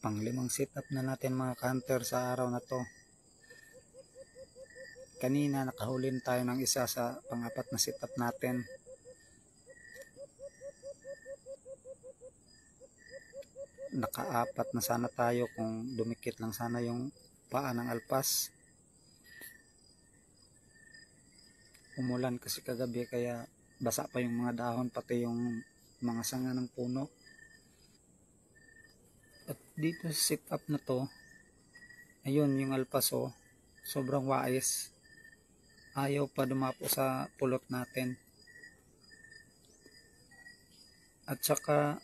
Panglimang sit up na natin mga ka-hunter sa araw na to. Kanina nakahulin tayo ng isa sa pang-apat na sit up natin. Nakaapat na sana tayo kung dumikit lang sana yung paa ng alpas. Umulan kasi kagabi kaya basa pa yung mga dahon pati yung mga sanga ng puno. At dito sa sit up na to, ayun yung alpas sobrang wais. Ayaw pa dumapo sa pulot natin. At saka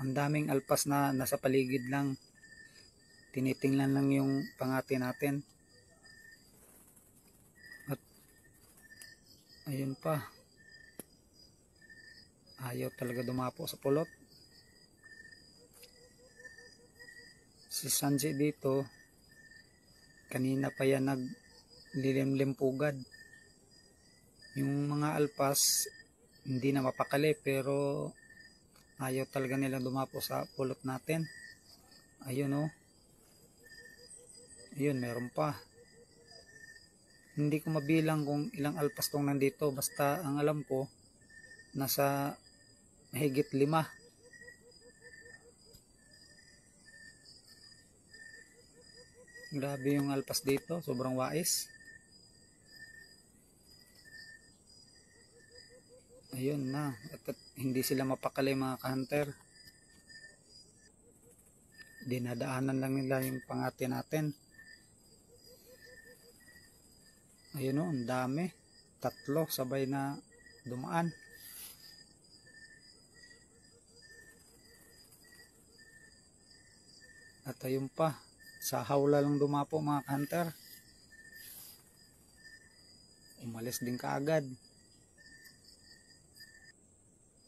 ang daming alpas na nasa paligid lang. Tinitingnan lang yung pangati natin. At ayun pa. Ayaw talaga dumapo sa pulot. Si Sanji dito, kanina pa yan naglilimlim pugad. Yung mga alpas, hindi na mapakali pero ayaw talaga nila dumapo sa pulot natin. Ayun Ayun, meron pa. Hindi ko mabilang kung ilang alpas tong nandito. Basta ang alam ko, nasa mahigit 5. Grabe yung alpas dito. Sobrang wais. Ayun na. At hindi sila mapakali mga ka-hunter. Dinadaanan lang nila yung pangati natin. Ayun ang dami. 3 sabay na dumaan. At ayun pa. Sa hawla lang dumapo mga ka-hunter. Umalis din kaagad.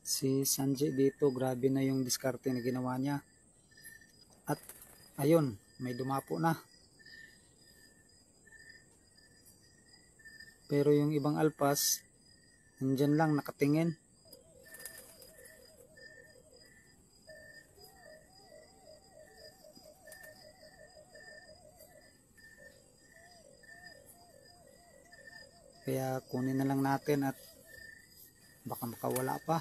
Si Sanji dito, grabe na yung diskarte na ginawa niya. At ayun, may dumapo na. Pero yung ibang alpas, nandyan lang nakatingin. Kaya kunin na lang natin at baka makawala pa.